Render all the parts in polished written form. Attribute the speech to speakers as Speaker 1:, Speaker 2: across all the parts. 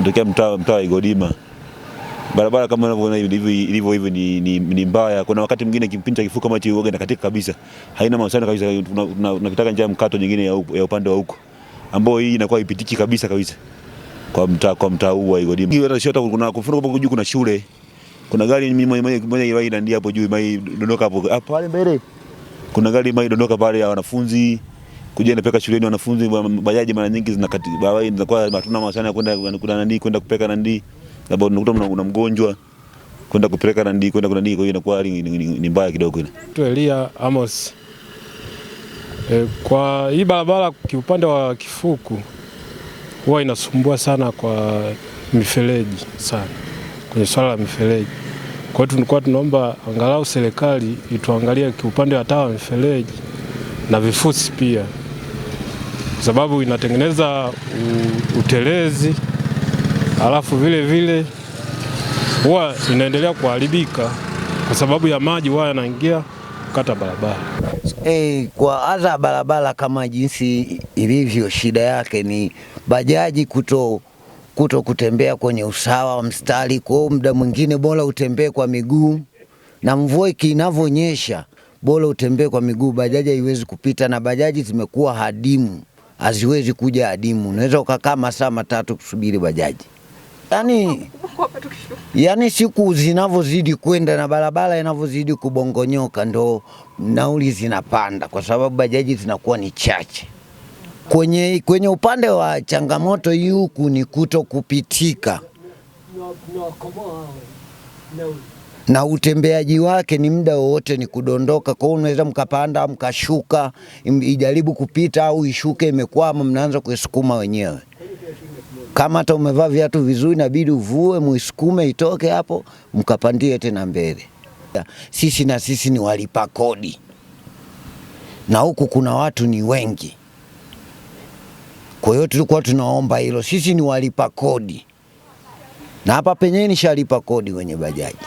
Speaker 1: Nitokea mtaa wa Igodima. Barabara kama unavyoona ilivyo ni mbaya. Kuna wakati mwingine kipindi cha kifuko kama hicho uoga inakatika kabisa. Haina mahusiano kabisa. Tunakitaka njia mkato nyingine ya upande wa huko, ambao hii inakuwa ipitiki kabisa kwa mtaa huu wa Igodima. Hata shota kuna kufunga hapo juu, kuna shule. Kuna gari moja iwaida ndio hapo juu dondoka hapo. Pale mbele kuna gari dondoka pale ya wanafunzi kuja inapeka shuleni wanafunzi. Bajaji mara nyingi zinakuwa hatuna mahusiano kwenda kupeka nandi. Labda unakuta una mgonjwa kwenda kupeleka nandi kwenda kwa hiyo inakuwa ni mbaya kidogo ile.
Speaker 2: Elia Amos. Kwa hii barabara kiupande wa kifuku huwa inasumbua sana kwa mifereji sana, kwenye swala la mifereji. Kwa hiyo tulikuwa tunaomba angalau serikali ituangalie kiupande wa taa mifereji na vifusi pia, kwa sababu inatengeneza utelezi, alafu vile huwa inaendelea kuharibika kwa sababu ya maji huwa yanaingia kata barabara.
Speaker 3: Kwa adha barabara kama jinsi ilivyo, shida yake ni bajaji kuto kutembea kwenye usawa wa mstari. Kwa muda mwingine bora utembee kwa miguu, na mvua inavyonyesha bora utembee kwa miguu. Bajaji haiwezi kupita, na bajaji zimekuwa hadimu, haziwezi kuja hadimu. Unaweza ukakaa masaa 3 kusubiri bajaji. Yani siku zinavyozidi kwenda na barabara inavyozidi kubongonyoka ndo nauli zinapanda, kwa sababu bajaji zinakuwa ni chache. Kwenye upande wa changamoto hii huku ni kupitika, na utembeaji wake ni muda wote ni kudondoka. Kwa hiyo unaweza mkapanda mkashuka, ijaribu kupita au ishuke imekwama, mnaanza kuisukuma wenyewe. Kama hata umevaa viatu vizuri inabidi uvue muisukume itoke hapo mkapandie tena mbele. Sisi ni walipa kodi, na huku kuna watu ni wengi. Kwa hiyo tulikuwa tunaomba hilo, sisi ni walipa kodi, na hapa penyewe nishalipa kodi wenye bajaji.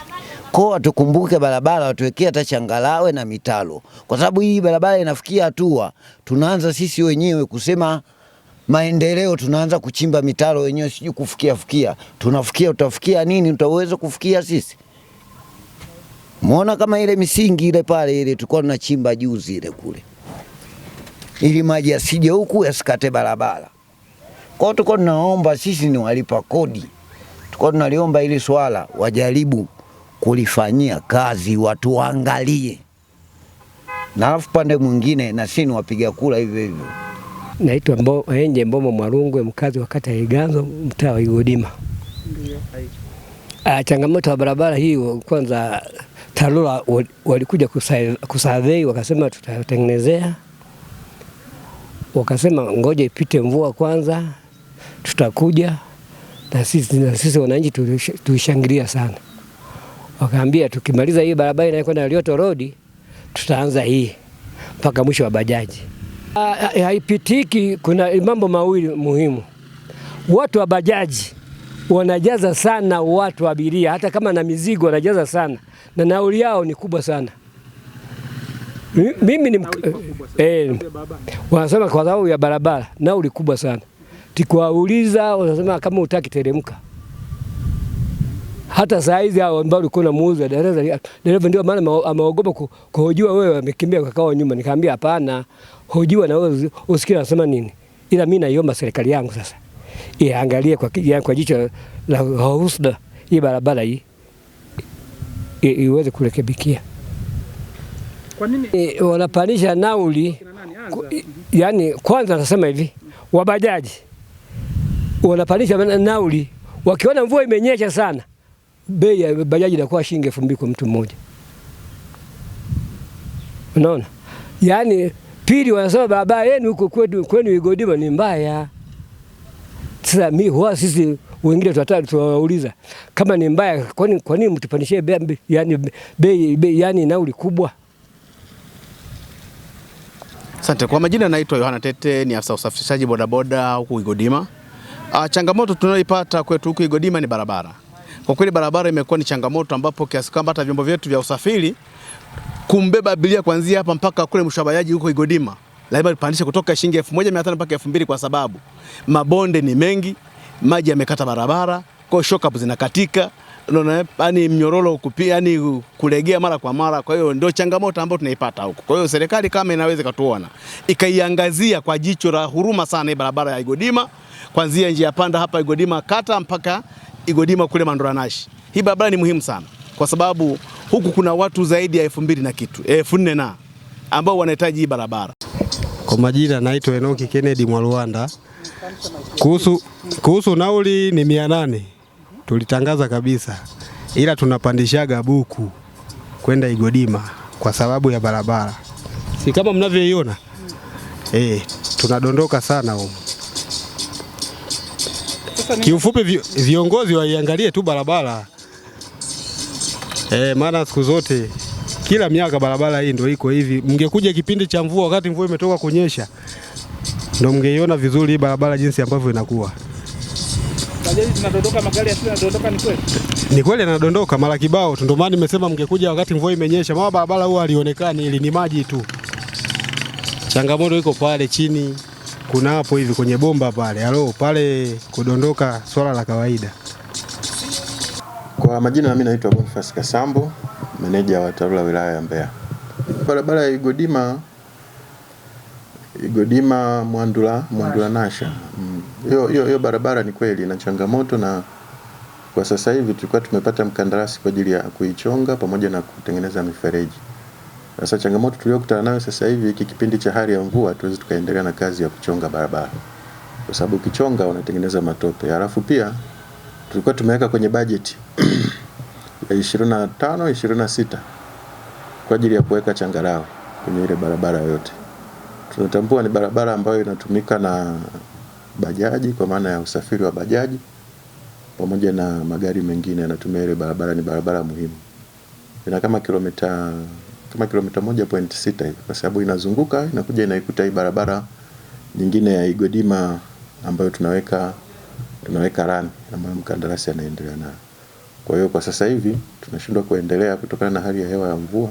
Speaker 3: Kwa tukumbuke barabara watuwekea hata changalawe na mitalo, kwa sababu hii barabara inafikia hatua tunaanza sisi wenyewe kusema maendeleo, tunaanza kuchimba mitalo wenyewe, siju kufikia. Tunafikia, utafikia nini? Utaweza kufikia sisi? Muona kama ile misingi ile pale ile tulikuwa tunachimba juzi ile kule, ili maji asije huku yasikate barabara. Kwa hiyo tulikuwa tunaomba, sisi ni walipa kodi, tulikuwa tunaliomba ili swala wajaribu kulifanyia kazi, watu waangalie. Na alafu pande mwingine na sisi wapiga kula hivyo.
Speaker 4: Naitwa Enje Mbomo Mwarungwe, mkazi wa kata ya Iganzo, mtaa wa Igodima. Changamoto ya barabara hii, kwanza TARURA walikuja kusurvey, wakasema tutatengenezea, wakasema ngoja ipite mvua kwanza tutakuja. Na sisi wananchi tulishangilia sana, wakaambia tukimaliza hii barabara inayokwenda Lyoto Road tutaanza hii mpaka mwisho wa bajaji. Haipitiki. Kuna mambo mawili muhimu. Watu wa bajaji wanajaza sana watu wa abiria, hata kama na mizigo wanajaza sana, na nauli yao ni kubwa sana. Mimi ni wanasema kwa sababu ya barabara nauli kubwa sana. Tikuwauliza wanasema kama utaki teremka. Hata saa hizi hao ambao ulikuwa unamuuza dereva ndio maana ameogopa kuhojiwa, wewe amekimbia kakao nyuma. Nikamwambia hapana, hojiwa na wewe usikie anasema nini. Ila mimi naiomba serikali yangu sasa iangalie kwa jicho la husda hii barabara hii iweze kurekebikia.
Speaker 5: Kwa nini
Speaker 4: wanapandisha nauli? Yani kwanza nasema hivi, wabajaji wanapandisha nauli wakiona mvua imenyesha sana, bei ya bajaji inakuwa shilingi 2000 kwa mtu mmoja. Unaona? Yani pili wanasema barabara yenu huko kwenu Igodima ni mbaya. Sasa sisi wengine tutawauliza kama ni mbaya, kwa nini mtupandishie bei yani nauli kubwa?
Speaker 5: Asante. Kwa majina naitwa Yohana Tete, ni afisa usafirishaji bodaboda huku Igodima. Changamoto tunayoipata kwetu huku Igodima ni barabara. Kwa kweli barabara imekuwa ni changamoto, ambapo kiasi kwamba hata vyombo vyetu vya usafiri kumbeba abiria kuanzia hapa mpaka kule mwisho wa bajaji huko Igodima lazima tupandishe kutoka shilingi 1500 mpaka 2000, kwa sababu mabonde ni mengi, maji yamekata barabara, kwa shock up zinakatika, yani mnyororo yani kulegea mara kwa mara. Kwa hiyo ndio changamoto ambayo tunaipata huko. Kwa hiyo serikali kama inaweza katuona ikaiangazia kwa jicho la huruma sana hii barabara ya Igodima, kuanzia njia panda hapa Igodima kata mpaka Igodima kule Mandoranashi. Hii barabara ni muhimu sana kwa sababu huku kuna watu zaidi ya 2000 na kitu 4000 na ambao wanahitaji hii barabara.
Speaker 6: Kwa majina naitwa Enoki Kennedy Mwaluanda. Kuhusu nauli ni 800. Tulitangaza kabisa, ila tunapandishaga buku kwenda Igodima kwa sababu ya barabara. Si kama mnavyoiona. Tunadondoka sana huko. Kiufupi viongozi waiangalie tu barabara. Maana siku zote kila miaka barabara hii ndio iko hivi. Mngekuja kipindi cha mvua, wakati mvua imetoka kunyesha, ndio mngeiona vizuri hii barabara jinsi ambavyo inakuwa.
Speaker 7: Bajaji zinadondoka, magari yanadondoka, ni kweli?
Speaker 6: Ni kweli yanadondoka mara kibao. Ndio maana nimesema mngekuja wakati mvua imenyesha, maana barabara huwa halionekani, ili ni maji tu. Changamoto iko pale chini, kuna hapo hivi kwenye bomba pale. Pale kudondoka swala la kawaida.
Speaker 8: Kwa majina mimi naitwa Boniface Kasambo, meneja wa TARURA wilaya ya Mbeya. Barabara ya Igodima Mwandula Nasha. Hiyo barabara ni kweli ina changamoto, na kwa sasa hivi tulikuwa tumepata mkandarasi kwa ajili ya kuichonga pamoja na kutengeneza mifereji. Sasa changamoto tuliyokutana nayo sasa hivi, kipindi cha hali ya mvua, tuweze tukaendelea na kazi ya kuchonga barabara. Kwa sababu ukichonga unatengeneza matope. Halafu pia tulikuwa tumeweka kwenye bajeti ya 25-26 kwa ajili ya kuweka changarawe kwenye ile barabara yote. Tunatambua ni barabara ambayo inatumika na bajaji, kwa maana ya usafiri wa bajaji pamoja na magari mengine yanatumia ile barabara. Ni barabara muhimu. Ina kama kilomita 1.6 hivi, kwa sababu inazunguka inakuja inaikuta hii barabara nyingine ya Igodima ambayo tunaweka rami ambayo mkandarasi anaendelea nayo. Kwa hiyo kwa sasa hivi tunashindwa kuendelea kutokana na hali ya hewa ya mvua.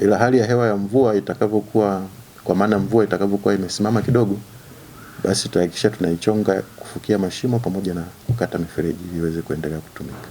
Speaker 8: Ila hali ya hewa ya mvua itakavyokuwa, kwa maana mvua itakavyokuwa imesimama kidogo, basi tutahakikisha tunaichonga, kufukia mashimo pamoja na kukata mifereji ili iweze kuendelea kutumika.